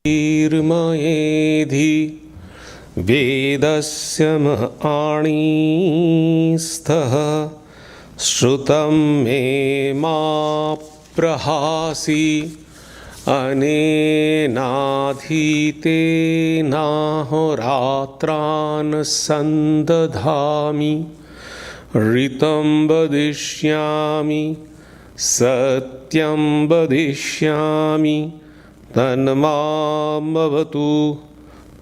निर्मयेधि वेदस्य महाणीस्थः श्रुतं मे मा प्रहासि अनेनाधीतेनाहोरात्रान् सन्दधामि ऋतं वदिष्यामि सत्यं वदिष्यामि तन्मामवतु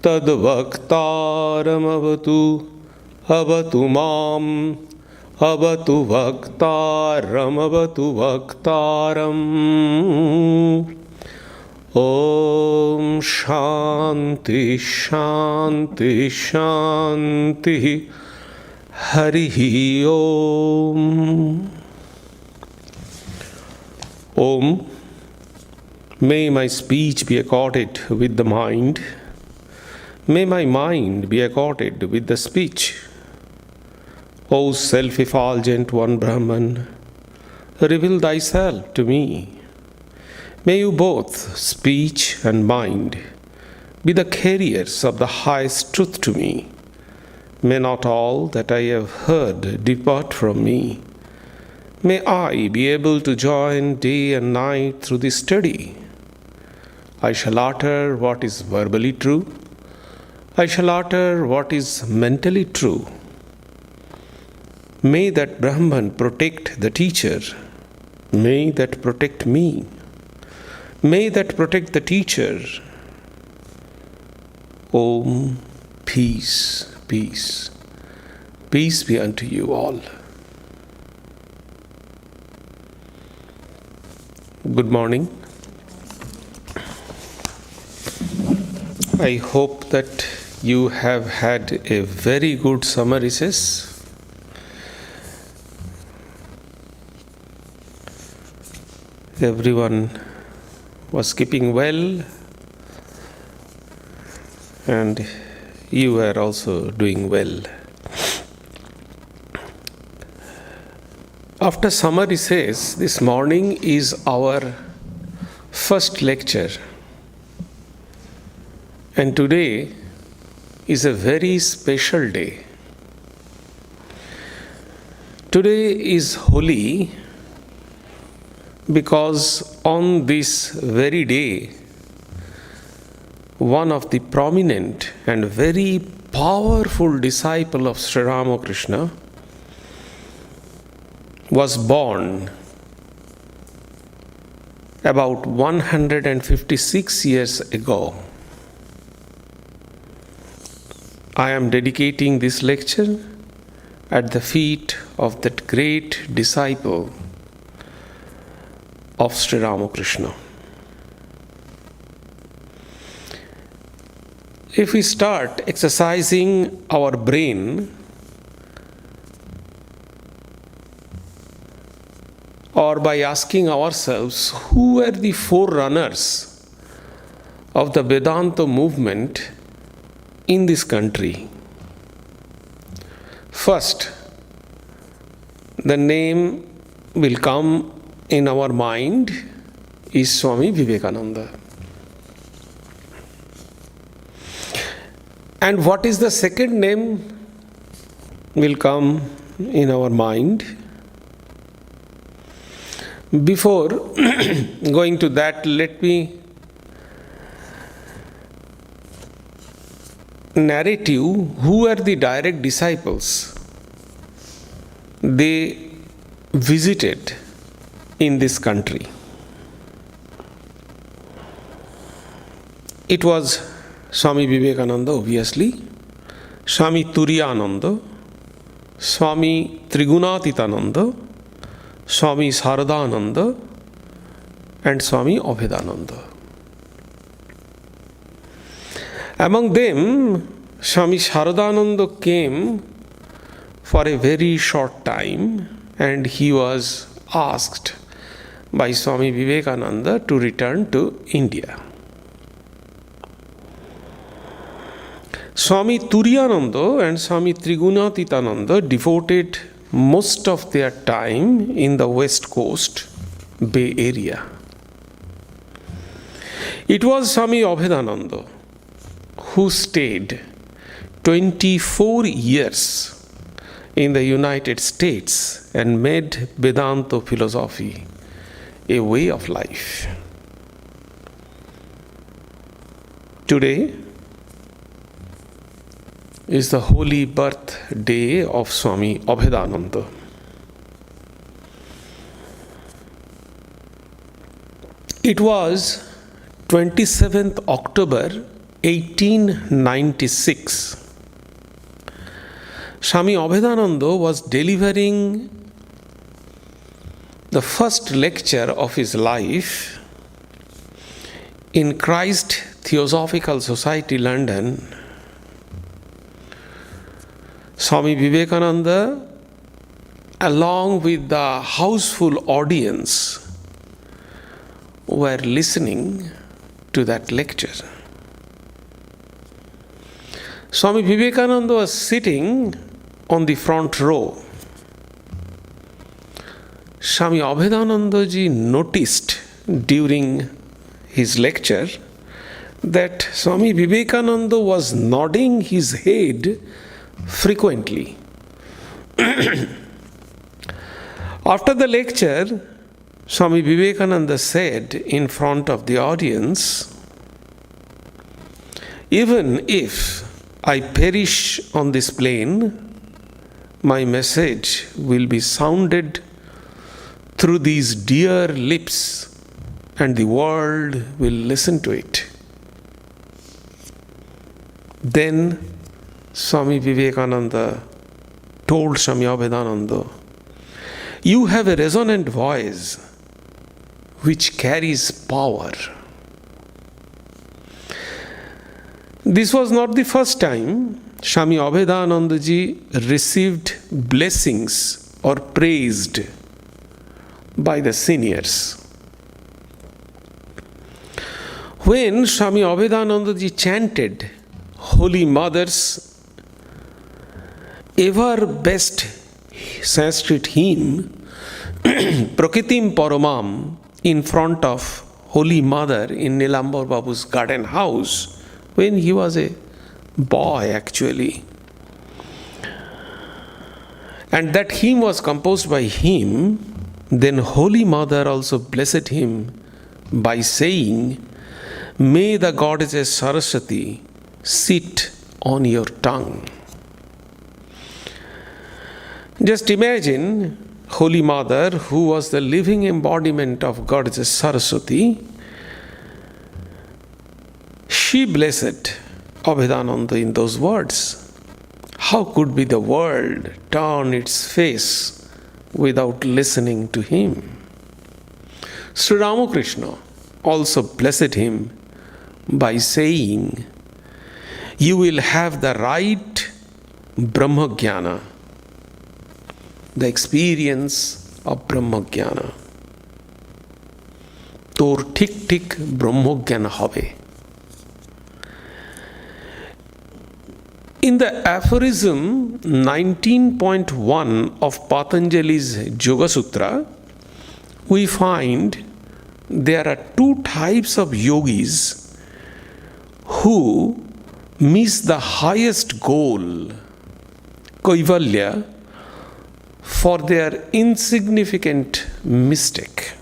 तद्वक्तारमवतु अवतु माम् अवतु वक्तारमवतु वक्तारम्। ॐ शान्ति शान्ति शान्तिः। हरिः ॐ। Om. May my speech be accorded with the mind. May my mind be accorded with the speech. O self-effulgent one Brahman, reveal thyself to me. May you both, speech and mind, be the carriers of the highest truth to me. May not all that I have heard depart from me. May I be able to join day and night through this study. I shall utter what is verbally true. I shall utter what is mentally true. May that Brahman protect the teacher. May that protect me. May that protect the teacher. Om, peace, peace. Peace be unto you all. Good morning. I hope that you have had a very good summer recess. Everyone was keeping well, and you are also doing well. After summer recess, this morning is our first lecture. And today is a very special day. Today is holy because on this very day, one of the prominent and very powerful disciple of Sri Ramakrishna was born about 156 years ago. I am dedicating this lecture at the feet of that great disciple of Sri Ramakrishna. If we start exercising our brain, or by asking ourselves who were the forerunners of the Vedanta movement in this country, first the name will come in our mind is Swami Abhedananda. And what is the second name will come in our mind? Before going to that, let me narrate you who are the direct disciples they visited in this country. It was Swami Vivekananda, obviously, Swami Turiyananda, Swami Trigunatitananda, Swami Saradananda, and Swami Abhedananda. Among them, Swami Saradananda came for a very short time, and he was asked by Swami Vivekananda to return to India. Swami Turiyananda and Swami Trigunatitananda devoted most of their time in the West Coast Bay Area. It was Swami Abhedananda who stayed 24 years in the United States and made Vedanta philosophy a way of life. Today is the holy birthday of Swami Abhedananda. It was 27th October 1896. Swami Abhedananda was delivering the first lecture of his life in Christ Theosophical Society, London. Swami Vivekananda, along with the houseful audience, were listening to that lecture. Swami Vivekananda was sitting on the front row. Swami Abhedananda ji noticed during his lecture that Swami Vivekananda was nodding his head frequently. After the lecture, Swami Vivekananda said in front of the audience, "Even if I perish on this plane, my message will be sounded through these dear lips and the world will listen to it." Then Swami Vivekananda told Swami Abhedananda, "You have a resonant voice which carries power." This was not the first time Swami Abhedananda ji received blessings or praised by the seniors. When Swami Abhedananda ji chanted Holy Mother's ever best Sanskrit hymn, Prakritim Paramam, in front of Holy Mother in Nilambar Babu's garden house, when he was a boy actually. And that hymn was composed by him, then Holy Mother also blessed him by saying, "May the goddess Saraswati sit on your tongue." Just imagine Holy Mother, who was the living embodiment of Goddess Saraswati, she blessed Abhedananda in those words. How could be the world turn its face without listening to him? Sri Ramakrishna also blessed him by saying, "You will have the right Brahmajnana," the experience of Brahmajnana. Tor thik thik Brahmajnana hobe. In the aphorism 19.1 of Patanjali's Yoga Sutra, we find there are two types of yogis who miss the highest goal, Kaivalya, for their insignificant mistake.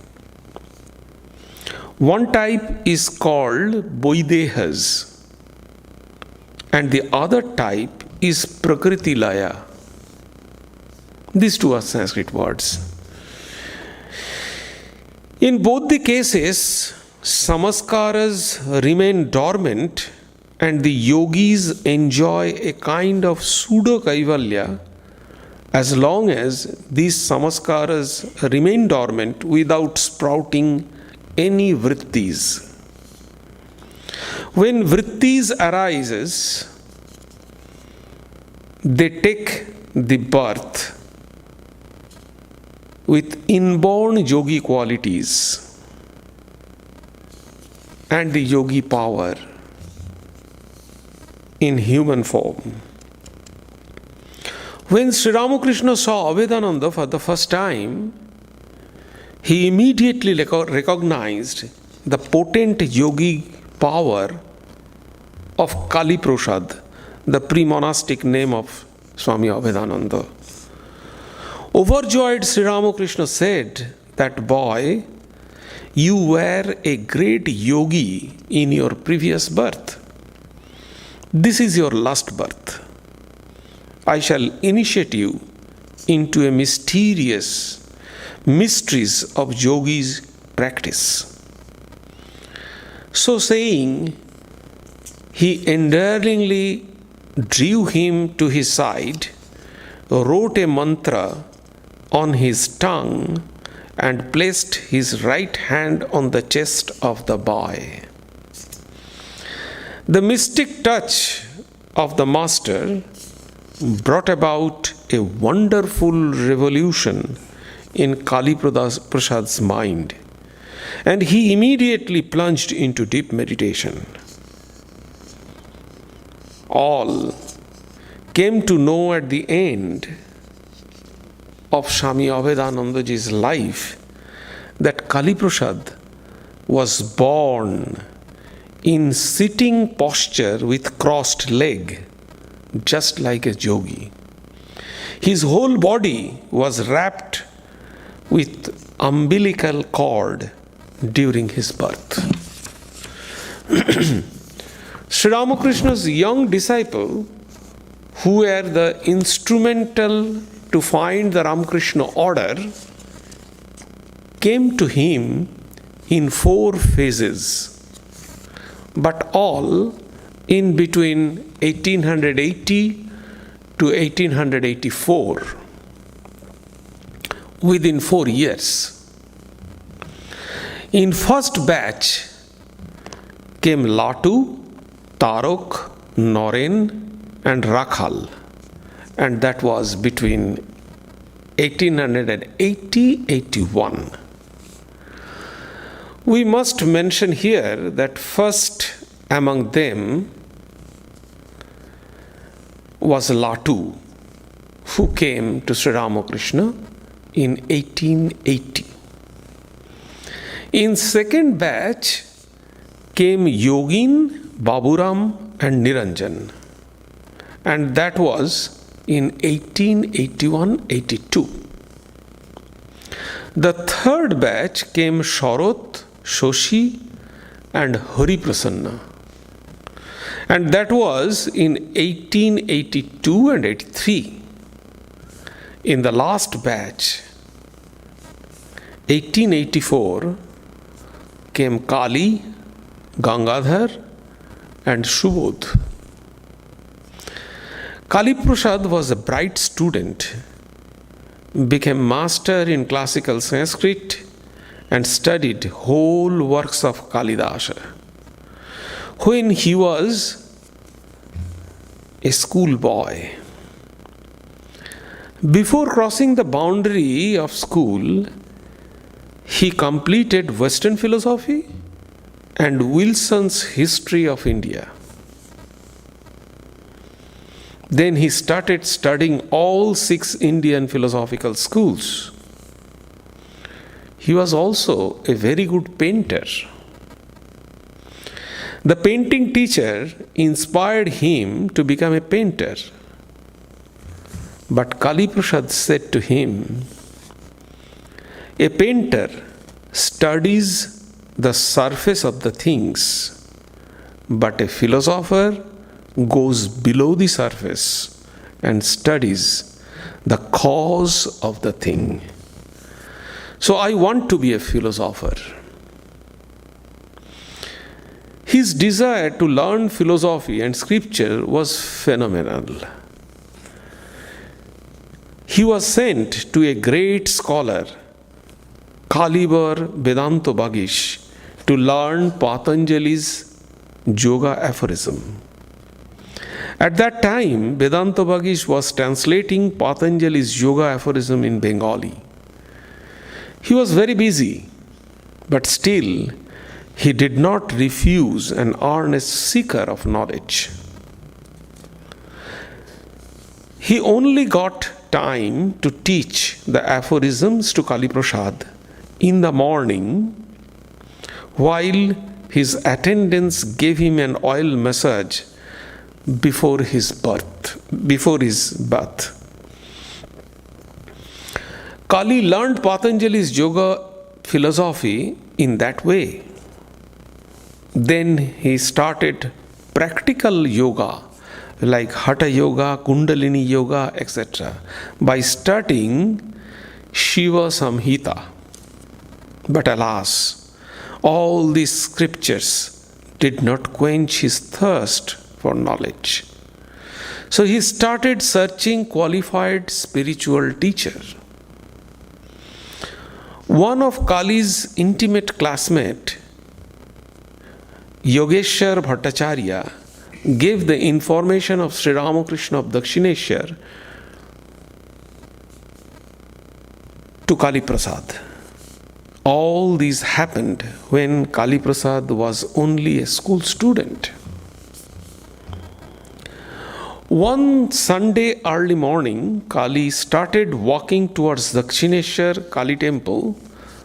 One type is called Vaidehas, and the other type is Prakriti Laya. These two are Sanskrit words. In both the cases, samaskaras remain dormant and the yogis enjoy a kind of pseudo-kaivalya as long as these samaskaras remain dormant without sprouting any vrittis. When vrittis arises, they take the birth with inborn yogi qualities and the yogi power in human form. When Sri Ramakrishna saw Abhedananda for the first time, he immediately recognized the potent yogi power of Kali Prasad, the pre-monastic name of Swami Abhedananda. Overjoyed, Sri Ramakrishna said that, "Boy, you were a great yogi in your previous birth. This is your last birth. I shall initiate you into a mysteries of yogi's practice." So saying, he endearingly drew him to his side, wrote a mantra on his tongue, and placed his right hand on the chest of the boy. The mystic touch of the master brought about a wonderful revolution in Kali Prasad's mind, and he immediately plunged into deep meditation. All came to know at the end of Swami Abhedanandaji's life that Kali Prasad was born in sitting posture with crossed leg, just like a yogi. His whole body was wrapped with umbilical cord during his birth. Sri Ramakrishna's young disciple, who were the instrumental to find the Ramakrishna order, came to him in 4 phases, but all in between 1880 to 1884, within 4 years. In first batch came Latu, Tarok, Noren and Rakhal, and that was between 1880-81. We must mention here that first among them was Latu, who came to Sri Ramakrishna in 1880. In second batch came Yogin, Baburam and Niranjan, and that was in 1881-82. The third batch came Sharot, Shoshi and Hari Prasanna, and that was in 1882 and 83. In the last batch, 1884, came Kali, Gangadhar and Shubodh. Kali Prasad was a bright student, became master in classical Sanskrit and studied whole works of Kalidasa. When he was a schoolboy, before crossing the boundary of school, he completed Western philosophy and Wilson's History of India. Then he started studying all 6 Indian philosophical schools. He was also a very good painter. The painting teacher inspired him to become a painter. But Kali Prasad said to him, "A painter studies the surface of the things, but a philosopher goes below the surface and studies the cause of the thing. So I want to be a philosopher." His desire to learn philosophy and scripture was phenomenal. He was sent to a great scholar, Kalibar Vedanta Bagish, to learn Patanjali's yoga aphorism. At that time, Vedanta Bagish was translating Patanjali's yoga aphorism in Bengali. He was very busy, but still he did not refuse an earnest seeker of knowledge. He only got time to teach the aphorisms to Kali Prasad in the morning while his attendants gave him an oil massage before his birth. Kali learned Patanjali's yoga philosophy in that way. Then he started practical yoga like Hatha Yoga, Kundalini Yoga, etc. by studying Shiva Samhita. But alas, all these scriptures did not quench his thirst for knowledge. So he started searching qualified spiritual teacher. One of Kali's intimate classmate, Yogeshwar Bhattacharya, gave the information of Sri Ramakrishna of Dakshineshwar to Kali Prasad. All these happened when Kali Prasad was only a school student. One Sunday early morning, Kali started walking towards Dakshineshwar Kali temple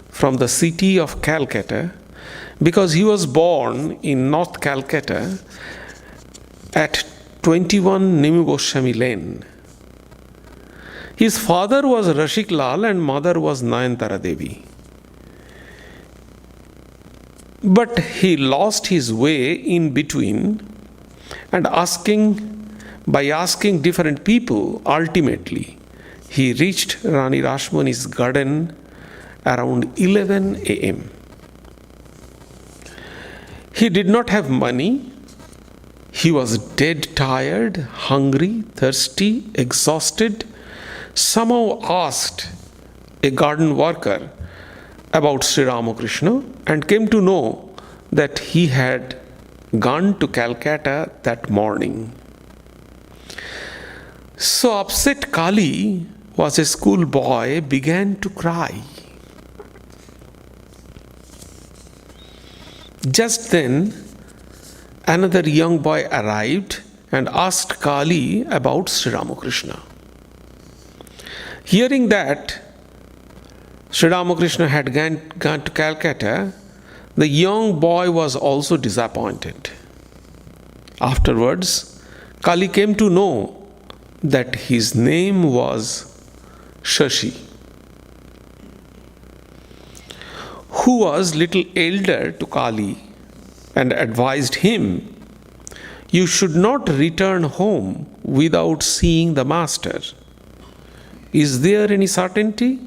from the city of Calcutta because he was born in North Calcutta at 21 Nimu Goswami Lane. His father was Rashik Lal and mother was Nayantara Devi. But he lost his way in between and by asking different people, ultimately, he reached Rani Rashmani's garden around 11 a.m. He did not have money. He was dead tired, hungry, thirsty, exhausted. Somehow asked a garden worker about Sri Ramakrishna and came to know that he had gone to Calcutta that morning. So upset Kali was a schoolboy, began to cry. Just then, another young boy arrived and asked Kali about Sri Ramakrishna. Hearing that Sri Ramakrishna had gone to Calcutta, the young boy was also disappointed. Afterwards, Kali came to know that his name was Shashi, who was little elder to Kali and advised him, "You should not return home without seeing the master. Is there any certainty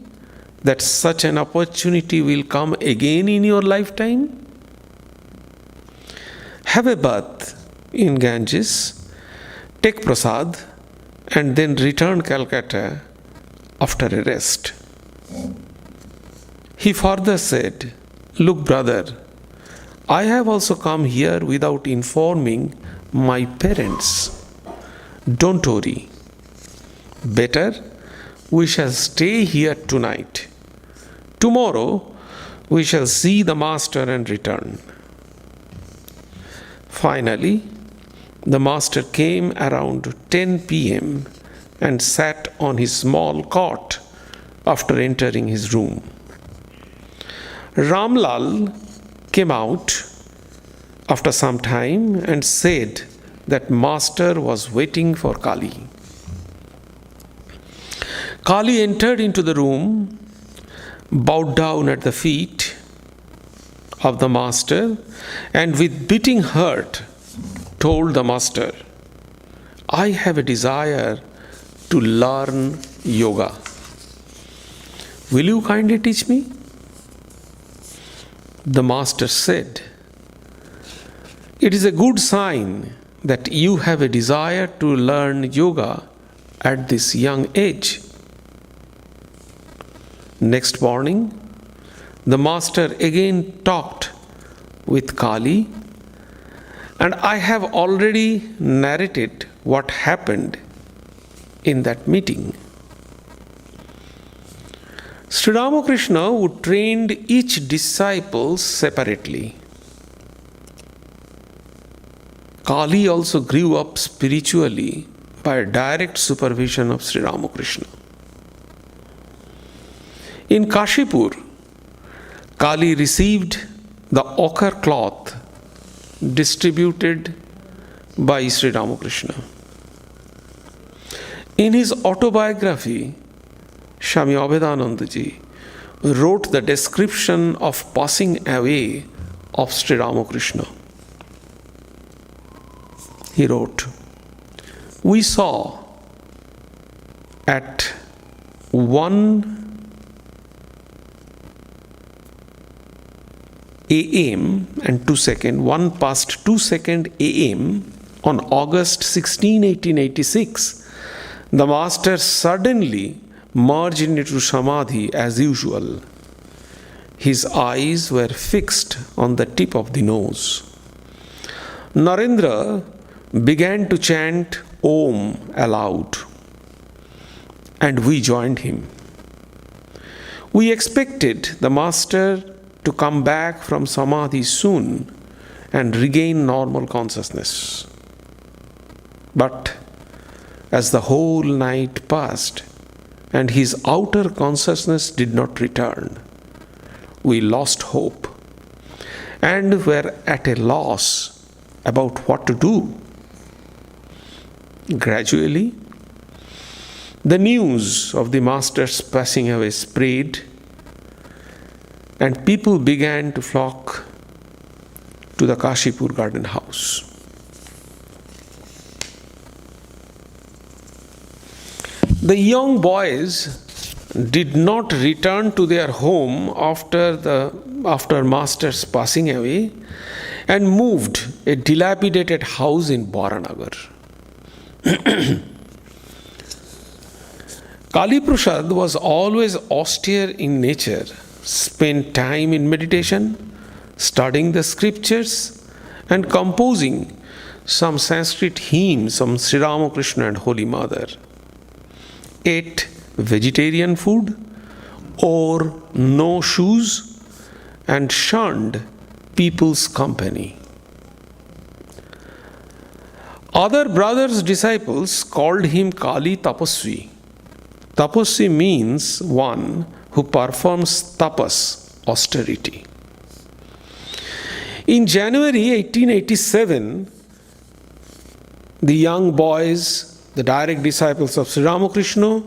that such an opportunity will come again in your lifetime? Have a bath in Ganges, take prasad, and then return Calcutta after a rest." He further said, "Look, brother, I have also come here without informing my parents. Don't worry. Better, we shall stay here tonight. Tomorrow, we shall see the master and return." Finally, the master came around 10 p.m. and sat on his small cot after entering his room. Ramlal came out after some time and said that master was waiting for Kali. Kali entered into the room, bowed down at the feet of the master, and with beating heart told the master, "I have a desire to learn yoga. Will you kindly teach me?" The master said, "It is a good sign that you have a desire to learn yoga at this young age." Next morning, the master again talked with Kali, and I have already narrated what happened in that meeting. Sri Ramakrishna would train each disciple separately. Kali also grew up spiritually by direct supervision of Sri Ramakrishna. In Kashipur, Kali received the ochre cloth distributed by Sri Ramakrishna. In his autobiography, Swami Abhedananda ji wrote the description of passing away of Sri Ramakrishna. He wrote, "We saw at 1 a.m. and 2 seconds, 1 past 2 seconds a.m. on August 16, 1886, the Master suddenly merged into Samadhi as usual. His eyes were fixed on the tip of the nose. Narendra began to chant Om aloud, and we joined him. We expected the Master to come back from Samadhi soon and regain normal consciousness. But as the whole night passed and his outer consciousness did not return, we lost hope and were at a loss about what to do. Gradually, the news of the Master's passing away spread, and people began to flock to the Kashipur Garden House. The young boys did not return to their home after Master's passing away and moved a dilapidated house in Baranagar. Kali Prasad was always austere in nature, spent time in meditation, studying the scriptures, and composing some Sanskrit hymns on Sri Ramakrishna and Holy Mother. Ate vegetarian food, wore no shoes, and shunned people's company. Other brothers' disciples called him Kali Tapasvi. Tapasvi means one who performs tapas, austerity. In January 1887, the young boys, the direct disciples of Sri Ramakrishna,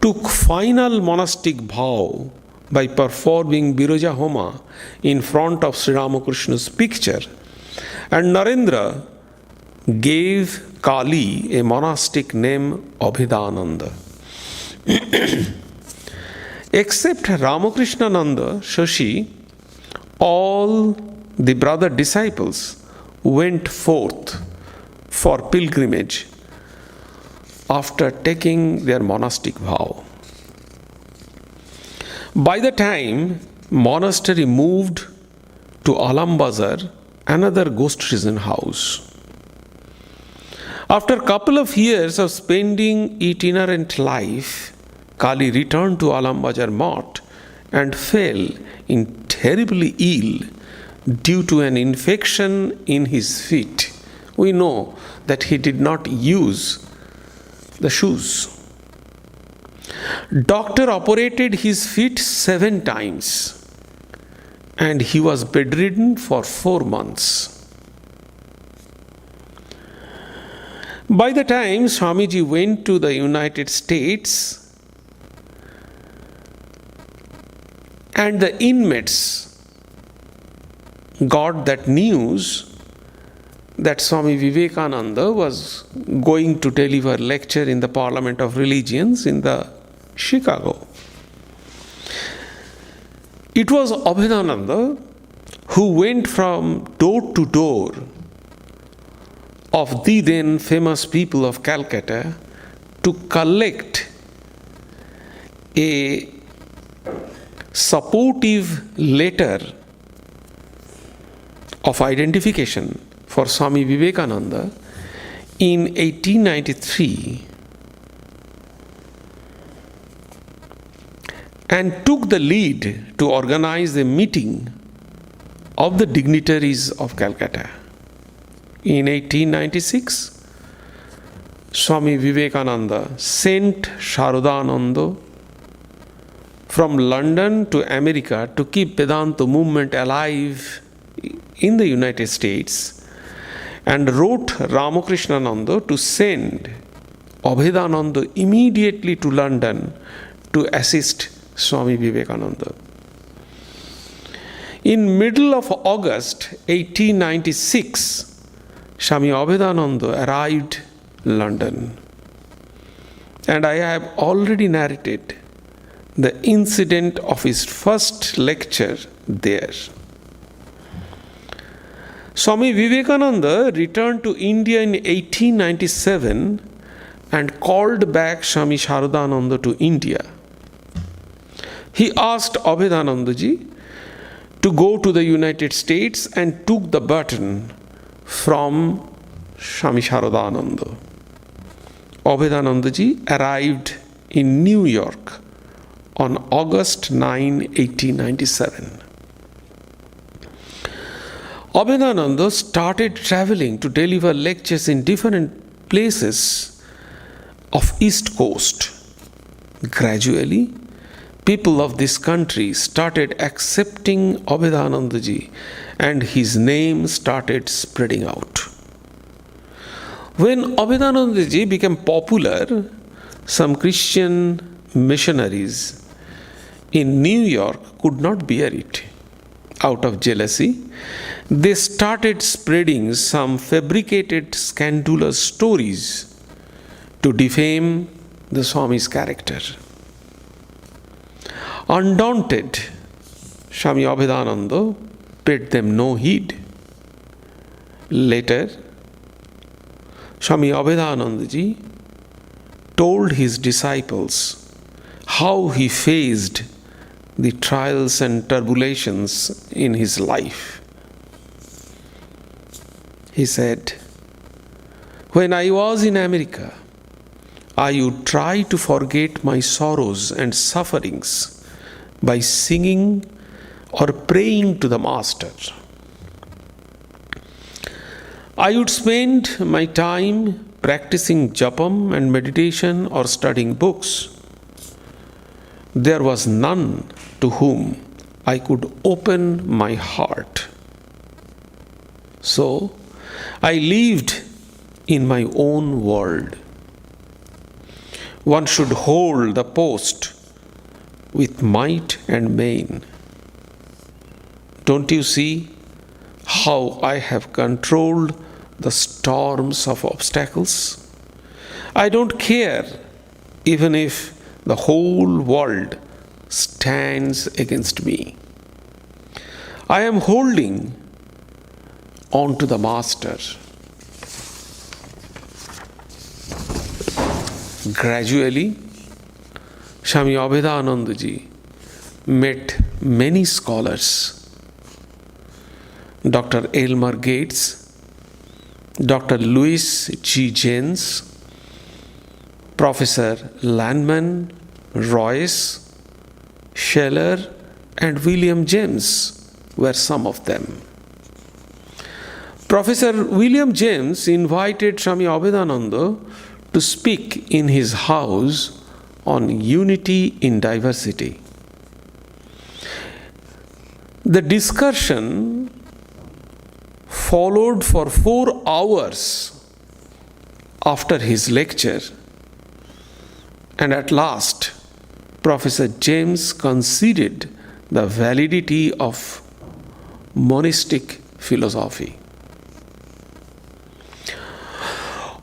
took final monastic vow by performing Biraja Homa in front of Sri Ramakrishna's picture, and Narendra gave Kali a monastic name Abhedananda. Except Ramakrishnananda, Shashi, all the brother disciples went forth for pilgrimage after taking their monastic vow. By the time monastery moved to Alam Bazar, another ghost prison house. After a couple of years of spending itinerant life, Kali returned to Alam Bazar Math and fell in terribly ill due to an infection in his feet. We know that he did not use the shoes. Doctor operated his feet 7 times and he was bedridden for 4 months. By the time Swamiji went to the United States, and the inmates got that news that Swami Vivekananda was going to deliver lecture in the Parliament of Religions in the Chicago. It was Abhedananda who went from door to door of the then famous people of Calcutta to collect a supportive letter of identification for Swami Vivekananda in 1893 and took the lead to organize a meeting of the dignitaries of Calcutta. In 1896, Swami Vivekananda sent Sharadananda from London to America to keep Vedanta movement alive in the United States, and wrote Ramakrishnananda to send Abhedananda immediately to London to assist Swami Vivekananda. In middle of August 1896, Swami Abhedananda arrived in London, and I have already narrated the incident of his first lecture there. Swami Vivekananda returned to India in 1897 and called back Swami Sharadananda to India. He asked Abhedanandaji to go to the United States and took the baton from Swami Sharadananda. Abhedanandaji arrived in New York on August 9, 1897. Abhedananda started traveling to deliver lectures in different places of East Coast. Gradually, people of this country started accepting Abhedanandaji, and his name started spreading out. When Abhedanandaji became popular, some Christian missionaries in New York could not bear it. Out of jealousy, they started spreading some fabricated scandalous stories to defame the Swami's character. Undaunted, Swami Abhedananda paid them no heed. Later, Swami Abhedanandaji told his disciples how he faced the trials and tribulations in his life. He said, "When I was in America, I would try to forget my sorrows and sufferings by singing or praying to the Master. I would spend my time practicing japam and meditation or studying books. There was none to whom I could open my heart. So I lived in my own world. One should hold the post with might and main. Don't you see how I have controlled the storms of obstacles? I don't care even if the whole world stands against me. I am holding on to the Master." Gradually, Swami Abhedanandaji met many scholars: Dr. Elmer Gates, Dr. Louis G. Jens, Professor Lanman, Royce, Scheller, and William James were some of them. Professor William James invited Swami Abhedananda to speak in his house on unity in diversity. The discussion followed for 4 hours after his lecture, and at last Professor James conceded the validity of monastic philosophy.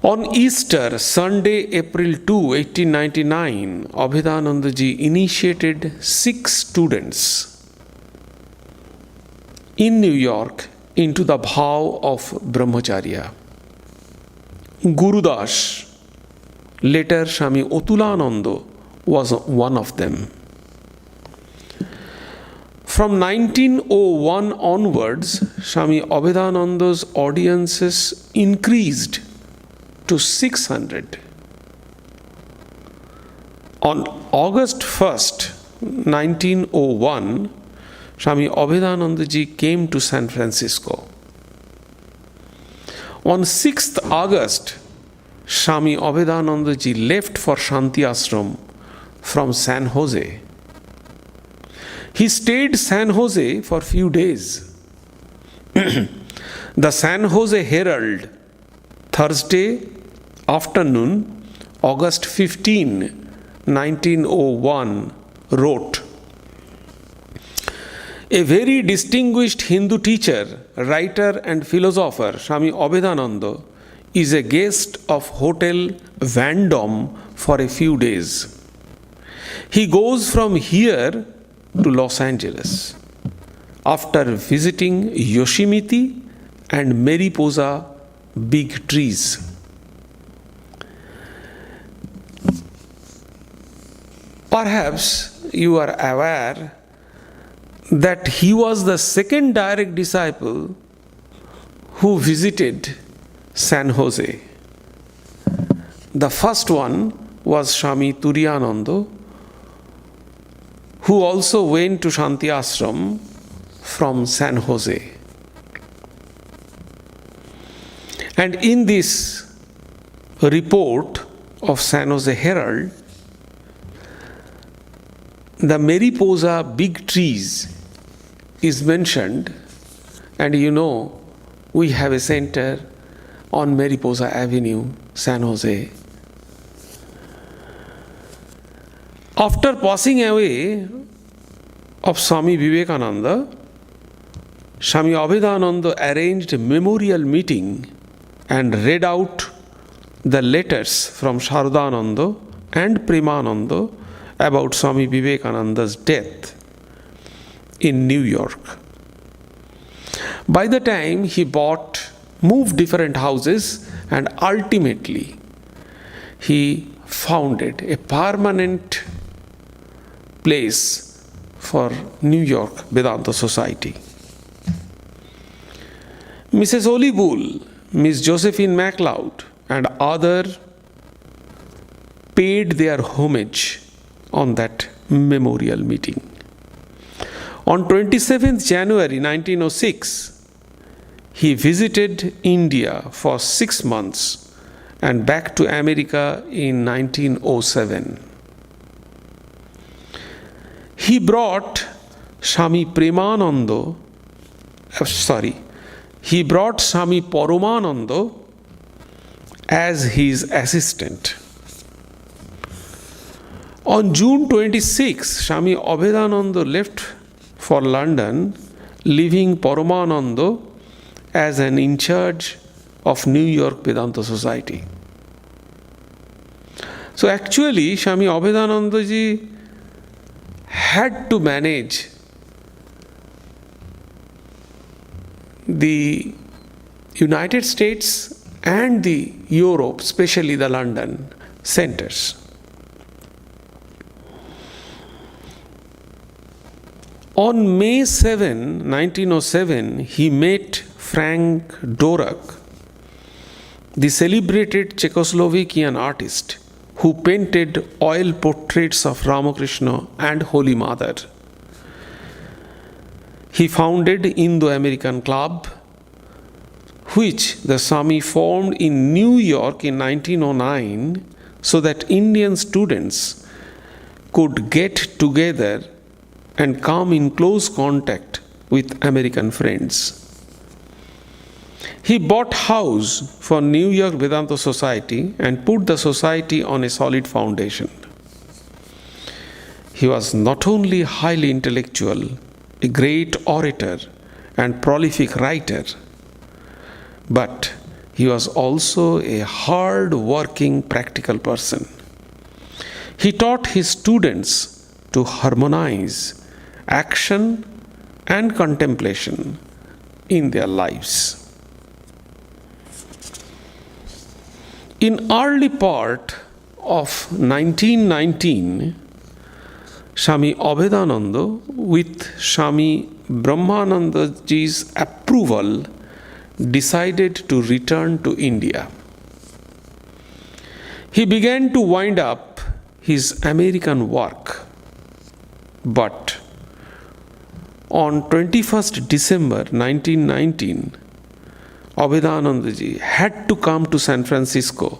On Easter Sunday, April 2, 1899, Abhedanandaji initiated 6 students in New York into the vow of Brahmacharya. Gurudas, later Swami Otulananda, was one of them. From 1901 onwards, Swami Abhedananda's audiences increased to 600. On August 1st, 1901, Swami Abhedanandaji came to San Francisco. On 6th August, Swami Abhedanandaji left for Shanti Ashram from San Jose. He stayed San Jose for few days. The San Jose Herald, Thursday afternoon, August 15, 1901, wrote, "A very distinguished Hindu teacher, writer and philosopher, Swami Abhedananda, is a guest of Hotel Vendome for a few days. He goes from here to Los Angeles after visiting Yosemite and Mariposa big trees." Perhaps you are aware that he was the second direct disciple who visited San Jose. The first one was Swami Turiyananda, who also went to Shanti Ashram from San Jose. And in this report of San Jose Herald, the Mariposa big trees is mentioned, and you know we have a center on Mariposa Avenue, San Jose. After passing away of Swami Vivekananda, Swami Abhedananda arranged a memorial meeting and read out the letters from Sharadananda and Premananda about Swami Vivekananda's death in New York. By the time he moved different houses, and ultimately he founded a permanent place for New York Vedanta Society. Mrs. Oli Bull, Miss Josephine MacLeod, and others paid their homage on that memorial meeting. On 27th January 1906, he visited India for 6 months and back to America in 1907. He brought Swami Paramananda as his assistant. On June 26, Swami Abhedananda left for London, leaving Paramananda as an in charge of New York Vedanta Society. So actually, Swami Abhedananda ji had to manage the United States and the Europe, especially the London centers. On May 7, 1907, he met Frank Dvorak, the celebrated Czechoslovakian artist who painted oil portraits of Ramakrishna and Holy Mother. He founded Indo-American Club, which the Swami formed in New York in 1909 so that Indian students could get together and come in close contact with American friends. He bought house for New York Vedanta Society and put the society on a solid foundation. He was not only highly intellectual, a great orator and prolific writer, but he was also a hard-working, practical person. He taught his students to harmonize action and contemplation in their lives. In early part of 1919, Swami Abhedananda, with Swami Brahmanandaji's approval, decided to return to India. He began to wind up his American work, but on 21st December 1919, Abhedanandaji had to come to San Francisco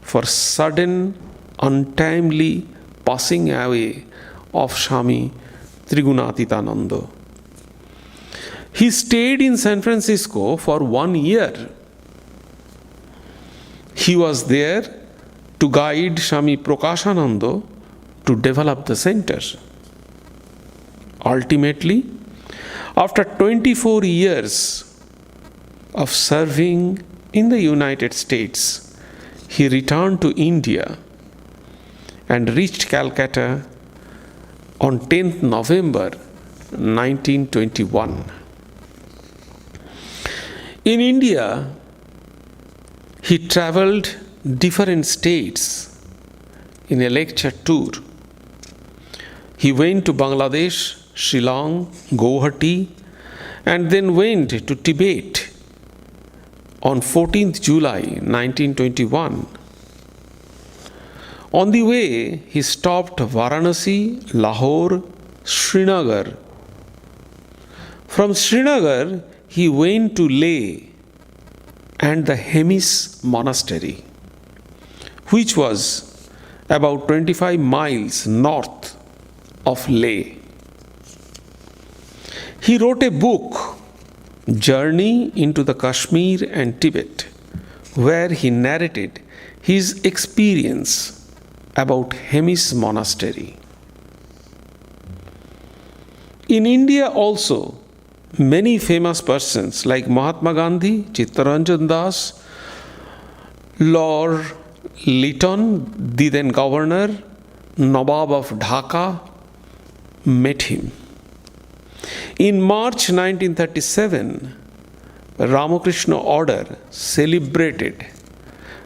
for sudden, untimely passing away of Swami Trigunatitananda. He stayed in San Francisco for 1 year. He was there to guide Swami Prakashananda to develop the center. Ultimately, after 24 years of serving in the United States, he returned to India and reached Calcutta on 10th November 1921. In India, he traveled different states in a lecture tour. He went to Bangladesh, Shillong, Guwahati, and then went to Tibet on 14th July 1921. On the way, he stopped Varanasi, Lahore, Srinagar. From Srinagar, he went to Leh and the Hemis monastery, which was about 25 miles north of Leh. He wrote a book, Journey into the Kashmir and Tibet, where he narrated his experience about Hemis monastery. In India also, many famous persons like Mahatma Gandhi, Chittaranjan Das, Lord Lytton, the then governor, Nawab of Dhaka, met him. In March 1937, Ramakrishna Order celebrated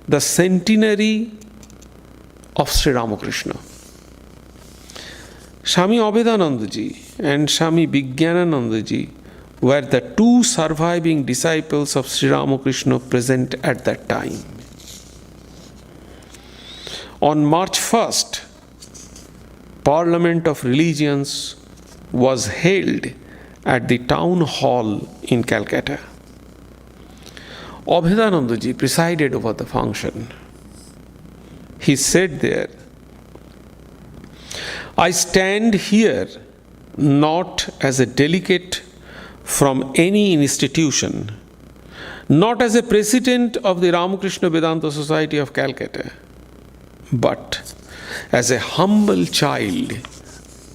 the centenary of Sri Ramakrishna. Swami Abhedananda ji and Swami Vijnanananda ji were the two surviving disciples of Sri Ramakrishna present at that time. On March 1st, Parliament of Religions was held at the town hall in Calcutta. Abhedananda ji presided over the function. He said there, "I stand here not as a delegate from any institution, not as a president of the Ramakrishna Vedanta Society of Calcutta, but as a humble child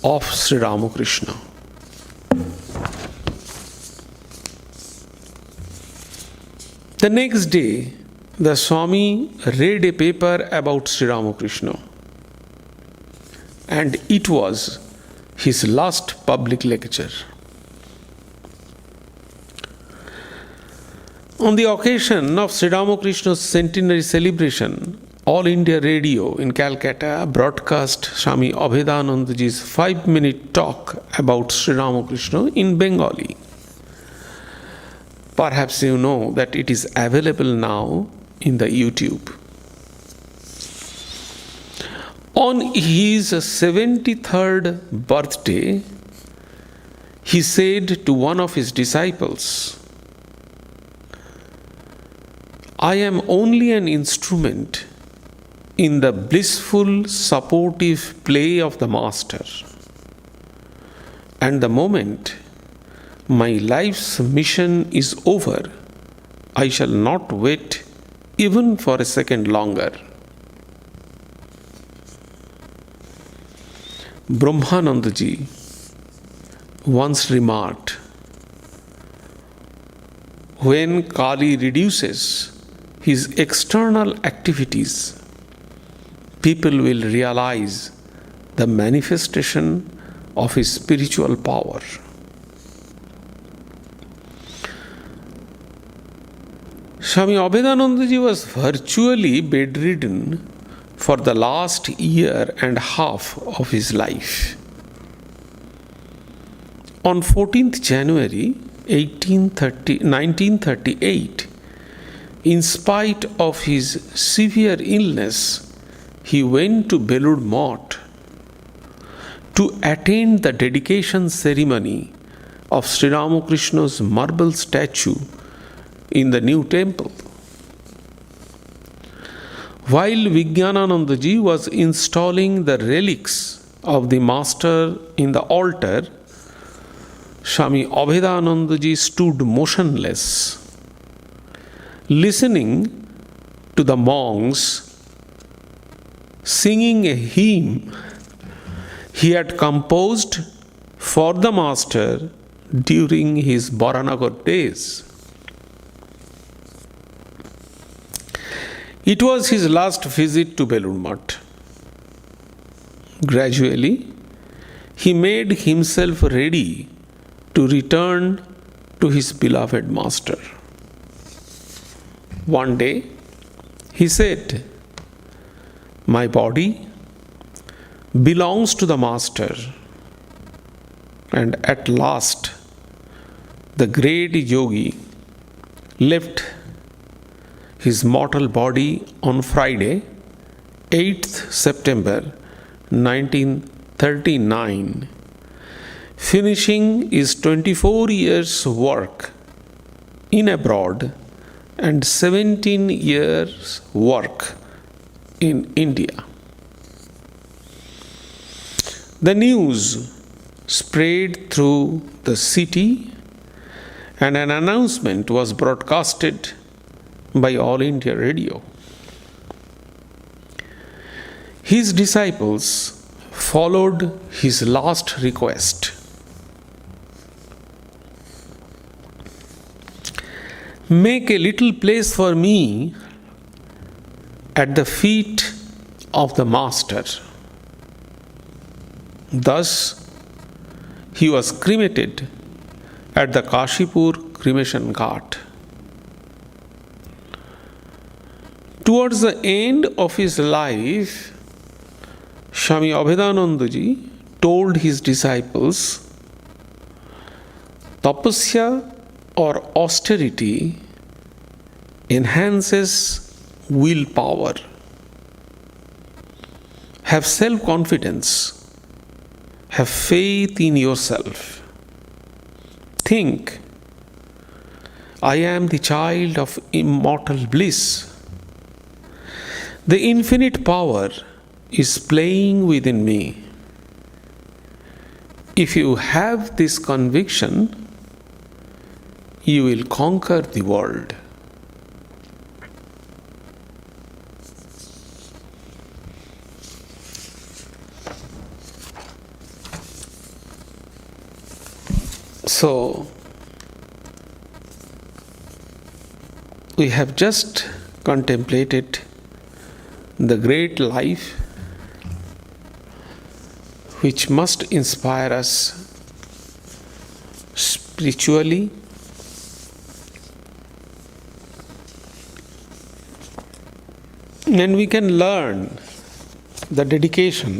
of Sri Ramakrishna." The next day, the Swami read a paper about Sri Ramakrishna, and it was his last public lecture. On the occasion of Sri Ramakrishna's centenary celebration, All India Radio in Calcutta broadcast Swami Abhedanandaji's 5-minute talk about Sri Ramakrishna in Bengali. Perhaps you know that it is available now in the YouTube. On his 73rd birthday, he said to one of his disciples, "I am only an instrument in the blissful, supportive play of the Master. And the moment my life's mission is over, I shall not wait even for a second longer." Brahmanandaji once remarked, "When Kali reduces his external activities, people will realize the manifestation of his spiritual power." Swami Abhedanandaji was virtually bedridden for the last year and a half of his life. On 14th January 1938, in spite of his severe illness, he went to Belur Math to attend the dedication ceremony of Sri Ramakrishna's marble statue in the new temple. While Vijnanananda ji was installing the relics of the Master in the altar, Swami Abhedananda stood motionless, listening to the monks singing a hymn he had composed for the Master during his Baranagar days. It was his last visit to Belur Math. Gradually, he made himself ready to return to his beloved Master. One day, he said, "My body belongs to the Master." And at last, the great yogi left his mortal body on Friday, 8th September 1939, finishing his 24 years' work in abroad and 17 years' work in India. The news spread through the city, and an announcement was broadcasted by All India Radio. His disciples followed his last request. "Make a little place for me at the feet of the Master." Thus, he was cremated at the Kashipur cremation ghat. Towards the end of his life, Swami Abhedananda told his disciples, "Tapasya or austerity enhances willpower. Have self-confidence. Have faith in yourself. Think, I am the child of immortal bliss. The infinite power is playing within me. If you have this conviction, you will conquer the world." So, we have just contemplated the great life which must inspire us spiritually, and we can learn the dedication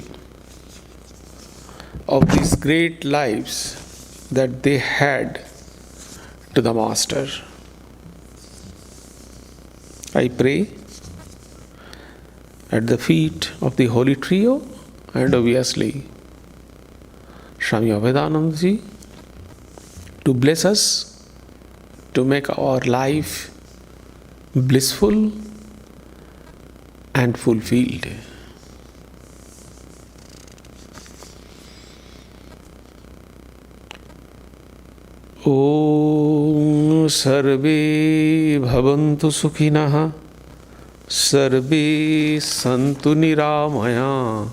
of these great lives that they had to the Master. I pray at the feet of the Holy Trio and obviously Swami Abhedananda to bless us, to make our life blissful and fulfilled. Om Sarve Bhavantu Sukhinah, Sarve Santu Niramaya,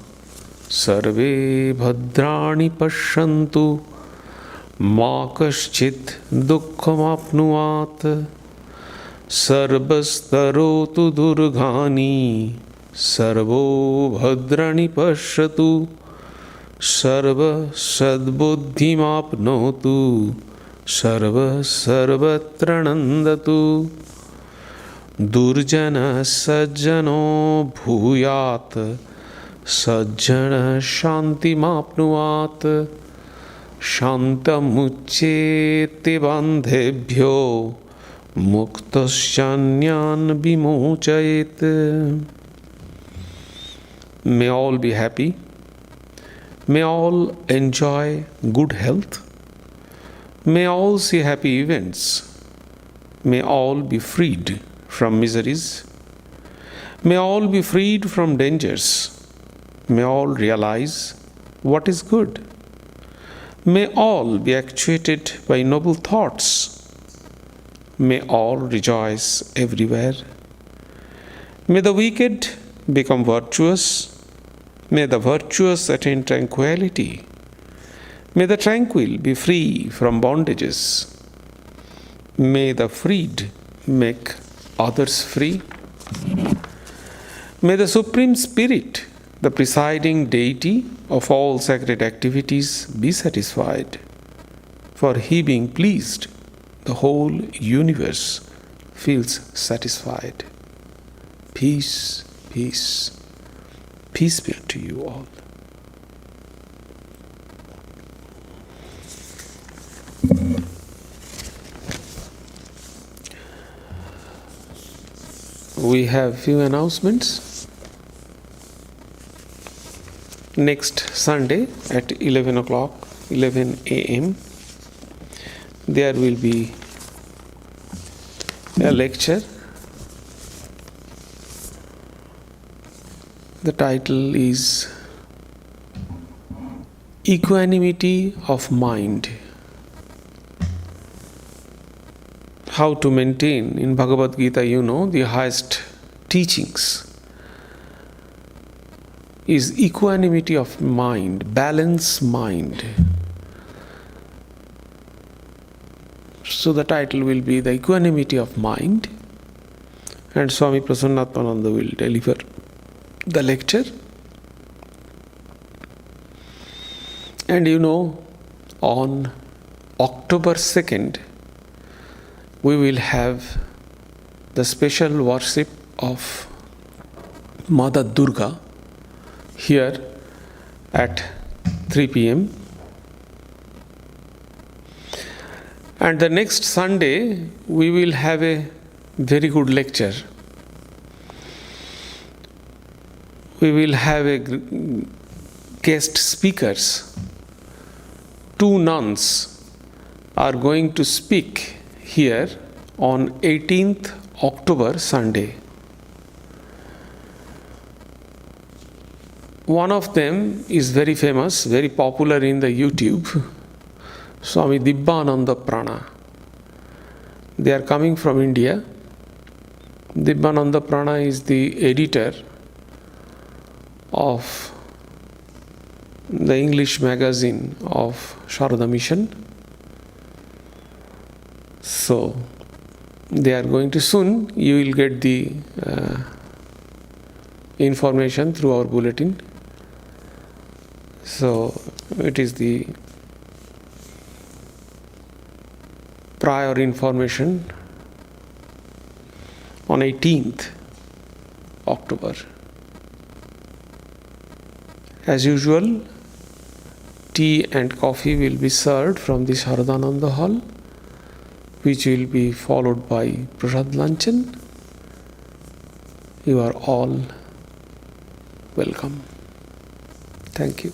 Sarve Bhadrani Pashyantu, Ma Kaschit Dukhamapnuat, Sarvastarotu Durghani, Sarvo Bhadrani Pashyatu, Sarva Sadbuddhimapnotu, Sarva Sarvatranandatu, Durjana Sajjano Bhuyat, Sajjana Shantimapnuat, Shantamucchete bandhebhyo, Muktasyanyan Vimochayet. May all be happy. May all enjoy good health. May all see happy events. May all be freed from miseries. May all be freed from dangers. May all realize what is good. May all be actuated by noble thoughts. May all rejoice everywhere. May the wicked become virtuous. May the virtuous attain tranquility. May the tranquil be free from bondages. May the freed make others free. May the Supreme Spirit, the presiding deity of all sacred activities, be satisfied. For He being pleased, the whole universe feels satisfied. Peace, peace, peace be unto you all. We have few announcements. Next Sunday at 11 a.m. there will be a lecture. The title is Equanimity of Mind. How to maintain, in Bhagavad Gita, the highest teachings is equanimity of mind, balanced mind. So the title will be The Equanimity of Mind, and Swami Prasannatmananda will deliver the lecture. And on October 2nd, we will have the special worship of Mother Durga here at 3 p.m. And the next Sunday, we will have a very good lecture. We will have a guest speakers. 2 nuns are going to speak here on 18th October, Sunday. One of them is very famous, very popular in the YouTube, Swami Abhedananda Prana. They are coming from India. Abhedananda Prana is the editor of the English magazine of Sharada Mission. So, they are going to soon, you will get the information through our bulletin. So, it is the prior information on 18th October. As usual, tea and coffee will be served from the Sharadananda Hall, which will be followed by Prasad Luncheon. You are all welcome. Thank you.